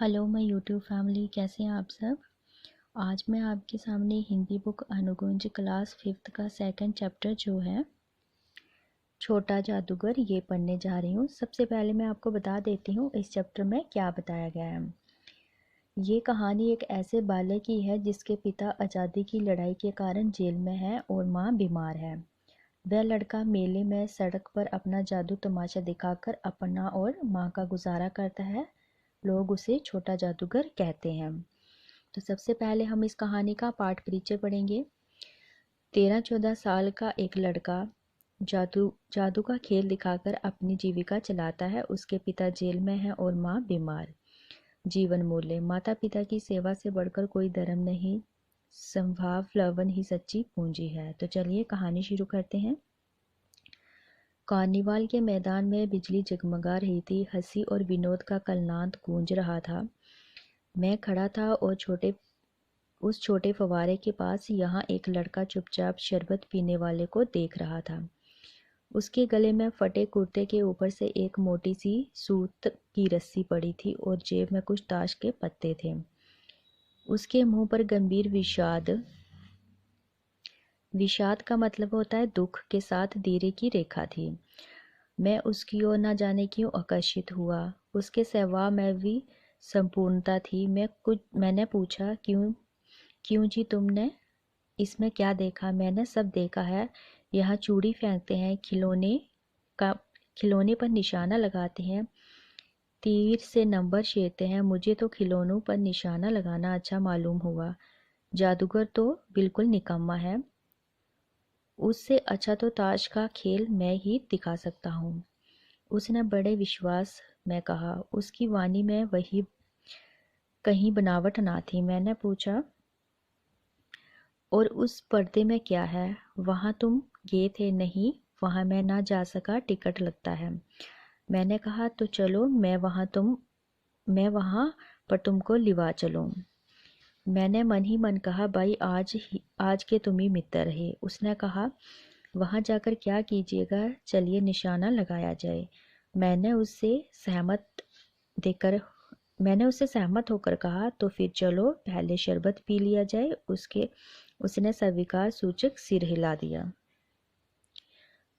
Hello my YouTube family, कैसे हैं आप सब। आज मैं आपके सामने हिंदी बुक अनुगुंज क्लास 5th का सेकंड चैप्टर जो है छोटा जादूगर ये पढ़ने जा रही हूँ। सबसे पहले मैं आपको बता देती हूँ इस चैप्टर में क्या बताया गया है। ये कहानी एक ऐसे बालक की है जिसके पिता आज़ादी की लड़ाई के कारण जेल में है और माँ बीमार है। वह लड़का मेले में सड़क पर अपना जादू तमाशा दिखाकर अपना और माँ का गुजारा करता है। लोग उसे छोटा जादूगर कहते हैं। तो सबसे पहले हम इस कहानी का पाठ परिचय पढ़ेंगे। 13-14 साल का एक लड़का जादू का खेल दिखाकर अपनी जीविका चलाता है। उसके पिता जेल में हैं और माँ बीमार। जीवन मूल्य: माता पिता की सेवा से बढ़कर कोई धर्म नहीं, संभाव लवन ही सच्ची पूंजी है। तो चलिए कहानी शुरू करते हैं। कार्निवाल के मैदान में बिजली जगमगा रही थी। हंसी और विनोद का कलनाद गूंज रहा था। मैं खड़ा था और उस छोटे फव्वारे के पास। यहाँ एक लड़का चुपचाप शरबत पीने वाले को देख रहा था। उसके गले में फटे कुर्ते के ऊपर से एक मोटी सी सूत की रस्सी पड़ी थी और जेब में कुछ ताश के पत्ते थे। उसके मुंह पर गंभीर विषाद का मतलब होता है दुख के साथ धीरे की रेखा थी। मैं उसकी ओर न जाने क्यों आकर्षित हुआ। उसके स्वभाव में भी संपूर्णता थी। मैंने पूछा, क्यों जी, तुमने इसमें क्या देखा? मैंने सब देखा है। यहाँ चूड़ी फेंकते हैं, खिलौने पर निशाना लगाते हैं, तीर से नंबर छेड़ते हैं। मुझे तो खिलौनों पर निशाना लगाना अच्छा मालूम हुआ। जादूगर तो बिल्कुल निकम्मा है। उससे अच्छा तो ताश का खेल मैं ही दिखा सकता हूँ, उसने बड़े विश्वास में कहा। उसकी वाणी में वही कहीं बनावट ना थी। मैंने पूछा, और उस पर्दे में क्या है? वहाँ तुम गए थे? नहीं, वहाँ मैं ना जा सका, टिकट लगता है। मैंने कहा, तो चलो, मैं वहाँ पर तुमको लिवा चलूं। मैंने मन ही मन कहा, भाई आज के तुम ही मित्र रहे। उसने कहा, वहाँ जाकर क्या कीजिएगा, चलिए निशाना लगाया जाए। मैंने उससे सहमत देकर मैंने उससे सहमत होकर कहा, तो फिर चलो पहले शरबत पी लिया जाए। उसने स्वीकार सूचक सिर हिला दिया।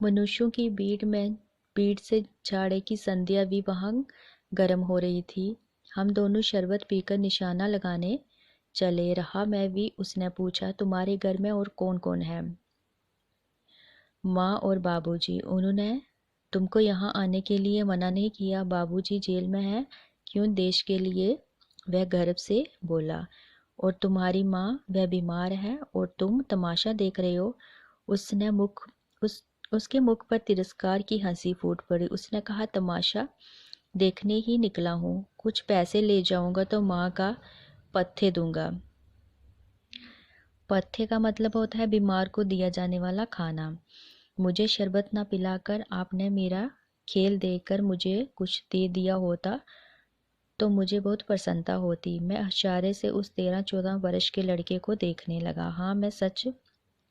मनुष्यों की भीड़ से जाड़े की संध्या भी वहां गर्म हो रही थी। हम दोनों शरबत पीकर निशाना लगाने चले। रहा मैं भी। उसने पूछा, तुम्हारे घर में और कौन कौन है? माँ और बाबूजी। उन्होंने तुमको यहाँ आने के लिए मना नहीं किया? बाबूजी जेल में है। क्यों? देश के लिए, वह गर्व से बोला। और तुम्हारी माँ? वह बीमार है और तुम तमाशा देख रहे हो। उसने मुख उस उसके मुख पर तिरस्कार की हंसी फूट पड़ी। उसने कहा, तमाशा देखने ही निकला हूँ। कुछ पैसे ले जाऊंगा तो माँ का पथ्य दूंगा। पथ्य का मतलब होता है बीमार को दिया जाने वाला खाना। मुझे शरबत ना पिलाकर आपने मेरा खेल देखकर मुझे कुछ दे दिया होता तो मुझे बहुत प्रसन्नता होती। मैं आश्चर्य से उस 13-14 वर्ष के लड़के को देखने लगा। हाँ, मैं सच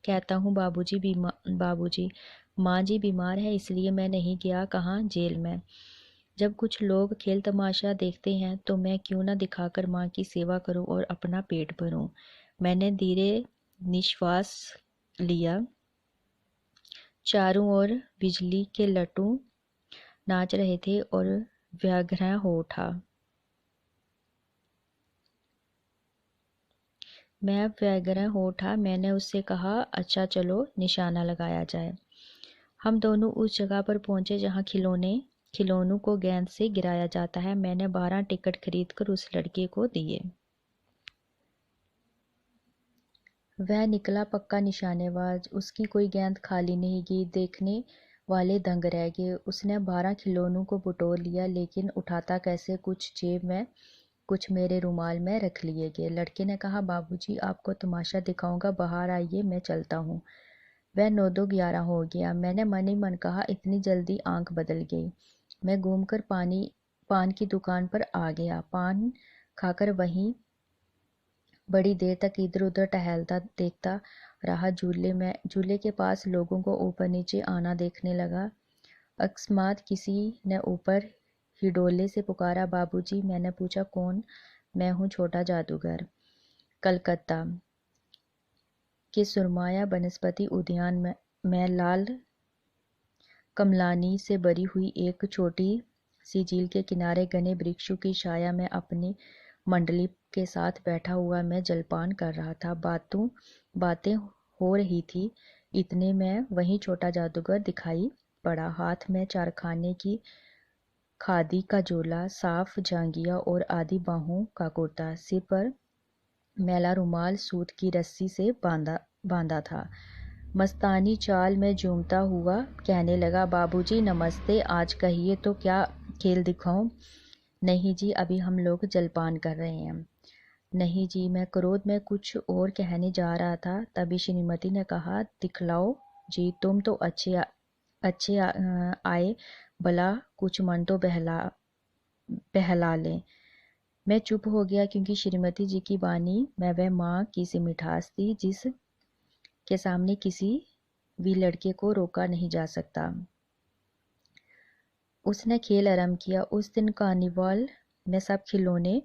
कहता हूँ बाबूजी, माँ जी बीमार है, इसलिए मैं नहीं गया। कहाँ? जेल में। जब कुछ लोग खेल तमाशा देखते हैं तो मैं क्यों ना दिखाकर माँ की सेवा करूं और अपना पेट भरूं। मैंने धीरे निश्वास लिया। चारों ओर बिजली के लट्टू नाच रहे थे और व्याग्रह हो उठा। मैंने उससे कहा, अच्छा चलो निशाना लगाया जाए। हम दोनों उस जगह पर पहुंचे जहां खिलौनों को गेंद से गिराया जाता है। मैंने 12 टिकट खरीदकर उस लड़के को दिए। वह निकला पक्का निशानेबाज। उसकी कोई गेंद खाली नहीं गई। देखने वाले दंग रह गए। उसने 12 खिलौनों को बटोर लिया, लेकिन उठाता कैसे? कुछ जेब में, कुछ मेरे रुमाल में रख लिए गए। लड़के ने कहा, बाबूजी आपको तमाशा दिखाऊंगा, बाहर आइए, मैं चलता हूँ। वह 9-11 हो गया। मैंने मन ही मन कहा, इतनी जल्दी आंख बदल गई। मैं घूमकर पान की दुकान पर आ गया। पान खाकर वहीं बड़ी देर तक इधर उधर टहलता देखता रहा। झूले के पास लोगों को ऊपर नीचे आना देखने लगा। अकस्मात किसी ने ऊपर हिडोले से पुकारा, बाबूजी। मैंने पूछा, कौन? मैं हूँ छोटा जादूगर। कलकत्ता के सुरमाया बनस्पति उद्यान में लाल कमलानी से भरी हुई एक छोटी सी झील के किनारे घने वृक्षों की छाया में अपनी मंडली के साथ बैठा हुआ मैं जलपान कर रहा था। बातें हो रही थी, इतने में वहीं छोटा जादूगर दिखाई पड़ा। हाथ में चारखाने की खादी का झोला, साफ जांघिया और आधी बाहों का कुर्ता, सिर पर मैला रुमाल सूत की रस्सी से बांधा था। मस्तानी चाल में झूमता हुआ कहने लगा, बाबूजी नमस्ते, आज कहिए तो क्या खेल दिखाऊं? नहीं जी, अभी हम लोग जलपान कर रहे हैं। नहीं जी। मैं क्रोध में कुछ और कहने जा रहा था, तभी श्रीमती ने कहा, दिखलाओ जी, तुम तो अच्छे आए, भला कुछ मन तो बहला लें। मैं चुप हो गया, क्योंकि श्रीमती जी की वाणी में वह माँ की सी मिठास थी जिस के सामने किसी भी लड़के को रोका नहीं जा सकता। उसने खेल आरंभ किया। उस दिन कार्निवाल में सब खिलौने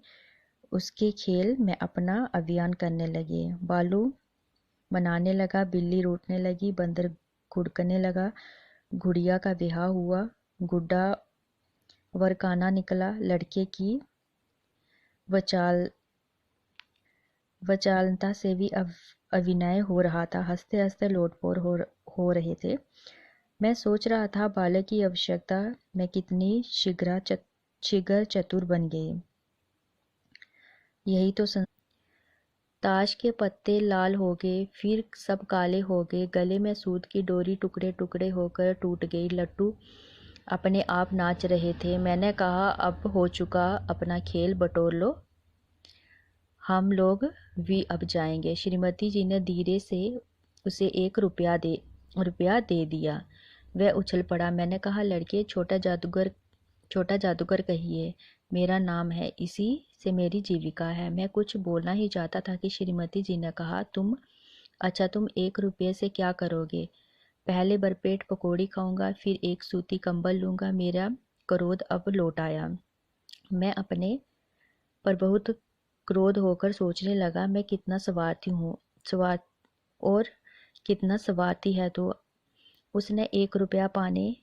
उसके खेल में अपना अभियान करने लगे। बालू मनाने लगा, बिल्ली रोटने लगी, बंदर घुड़कने लगा, गुड़िया का ब्याह हुआ, गुड्डा वरकाना निकला, लड़के की वचालता से भी अभिनय हो रहा था। हंसते हंसते लोटपोर हो रहे थे। मैं सोच रहा था, बालक की आवश्यकता में कितनी शीघ्र चतुर बन गए। यही तो ताश के पत्ते लाल हो गए, फिर सब काले हो गए, गले में सूत की डोरी टुकड़े टुकड़े होकर टूट गई। लट्टू अपने आप नाच रहे थे। मैंने कहा, अब हो चुका, अपना खेल बटोर लो, हम लोग भी अब जाएंगे। श्रीमती जी ने धीरे से उसे 1 रुपया दे दिया। वह उछल पड़ा। मैंने कहा, लड़के, छोटा जादूगर कहिए, मेरा नाम है, इसी से मेरी जीविका है। मैं कुछ बोलना ही चाहता था कि श्रीमती जी ने कहा, तुम 1 रुपये से क्या करोगे? पहले भरपेट पकौड़ी खाऊंगा, फिर एक सूती कंबल लूंगा। मेरा क्रोध अब लौट आया। मैं अपने पर बहुत क्रोध होकर सोचने लगा, मैं कितना कितना स्वार्थी है तो। उसने 1 रुपया पाने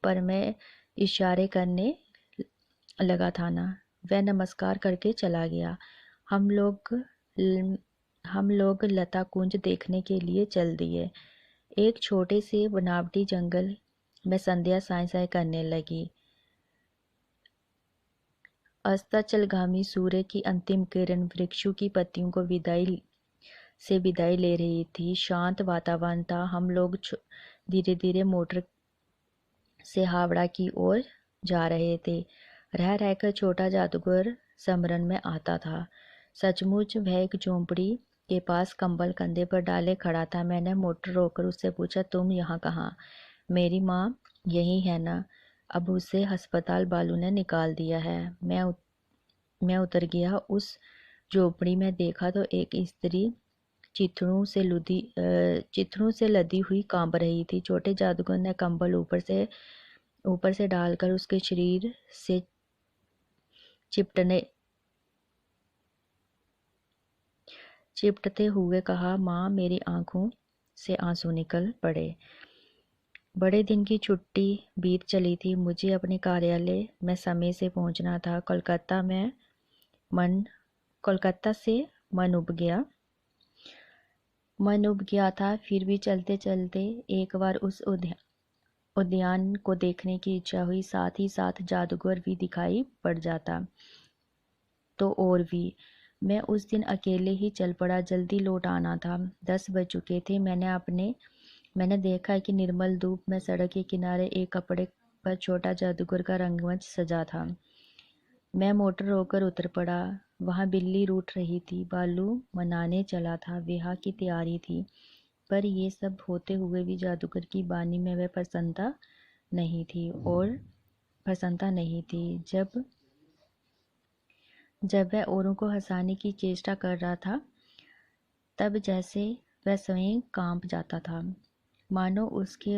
पर मैं इशारे करने लगा था ना। वह नमस्कार करके चला गया। हम लोग लता कुंज देखने के लिए चल दिए। एक छोटे से बनावटी जंगल में संध्या साय साय करने लगी। अस्ताचलगामी सूर्य की अंतिम किरण वृक्षों की पत्तियों को विदाई ले रही थी। शांत वातावरण था। हम लोग धीरे धीरे मोटर से हावड़ा की ओर जा रहे थे। रह रहकर छोटा जादूगर स्मरण में आता था। सचमुच वह एक झोंपड़ी के पास कंबल कंधे पर डाले खड़ा था। मैंने मोटर रोककर उससे पूछा, तुम यहाँ कहाँ? मेरी माँ यही है ना? अब उसे अस्पताल बालू ने निकाल दिया है। मैं उतर गया। उस झोपड़ी में देखा तो एक स्त्री चिथड़ों से लदी हुई कांप रही थी। छोटे जादूगर ने कंबल ऊपर से डालकर उसके शरीर से चिपटते हुए कहा, माँ, मेरी आंखों से आंसू निकल पड़े। बड़े दिन की छुट्टी बीत चली थी। मुझे अपने कार्यालय में समय से पहुंचना था। कोलकाता से मन उब गया था। फिर भी चलते चलते एक बार उस उद्यान को देखने की इच्छा हुई। साथ ही साथ जादूगर भी दिखाई पड़ जाता तो और भी। मैं उस दिन अकेले ही चल पड़ा। जल्दी लौट आना था। 10 बज चुके थे। मैंने देखा कि निर्मल धूप में सड़क के किनारे एक कपड़े पर छोटा जादूगर का रंगमंच सजा था। मैं मोटर रोककर उतर पड़ा। वहाँ बिल्ली रूठ रही थी। बालू मनाने चला था। ब्याह की तैयारी थी। पर ये सब होते हुए भी जादूगर की वाणी में वह प्रसन्नता नहीं थी। जब वह औरों को हंसाने की चेष्टा कर रहा था, तब जैसे वह स्वयं कांप जाता था, मानो उसके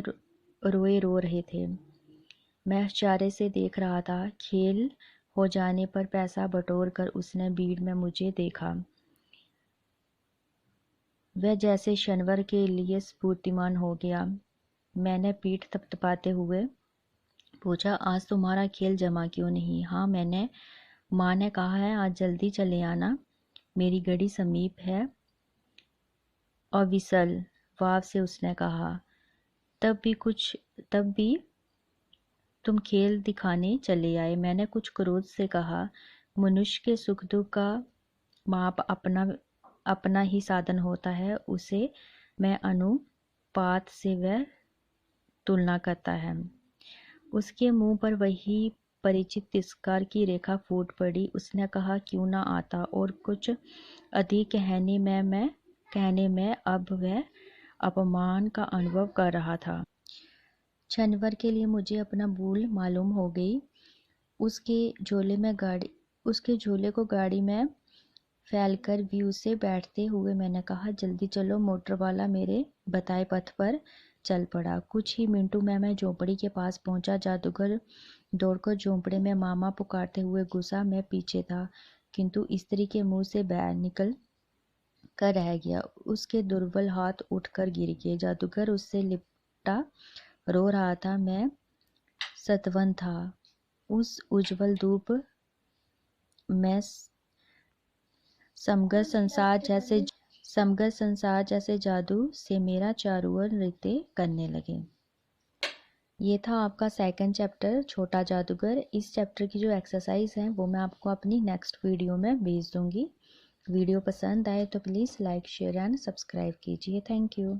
रोए रो रहे थे। मैं आश्चर्य से देख रहा था। खेल हो जाने पर पैसा बटोर कर उसने भीड़ में मुझे देखा। वह जैसे शनिवार के लिए स्फूर्तिमान हो गया। मैंने पीठ थपथपाते हुए पूछा, आज तुम्हारा खेल जमा क्यों नहीं? हाँ, माँ ने कहा है आज जल्दी चले आना, मेरी घड़ी समीप है। अविसल वाव से उसने कहा, तब भी तुम खेल दिखाने चले आए। मैंने कुछ क्रोध से कहा, मनुष्य के सुख दुख का माप अपना ही साधन होता है, उसे मैं अनुपात से वह तुलना करता है। उसके मुंह पर वही परिचित तिरस्कार की रेखा फूट पड़ी। उसने कहा, क्यों ना आता, और कुछ अधिक कहने में अब वह अपमान का अनुभव कर रहा था। छनवर के लिए मुझे अपना भूल मालूम हो गई। उसके झोले को गाड़ी में फैलकर भी उसे बैठते हुए मैंने कहा, जल्दी चलो। मोटर वाला मेरे बताए पथ पर चल पड़ा। कुछ ही मिनटों में मैं झोंपड़ी के पास पहुंचा। जादूगर दौड़कर झोंपड़े में मामा पुकारते हुए घुसा। मैं पीछे था, किंतु स्त्री के मुंह से बैर निकल कर रह गया। उसके दुर्बल हाथ उठकर गिर गए। जादूगर उससे लिपटा रो रहा था। मैं सतवन था। उस उज्जवल धूप में समग्र संसार जैसे जादू से मेरा चारों ओर नृत्य करने लगे। ये था आपका सेकंड चैप्टर, छोटा जादूगर। इस चैप्टर की जो एक्सरसाइज है वो मैं आपको अपनी नेक्स्ट वीडियो में भेज दूंगी। वीडियो पसंद आए तो please like share and subscribe कीजिए। Thank you.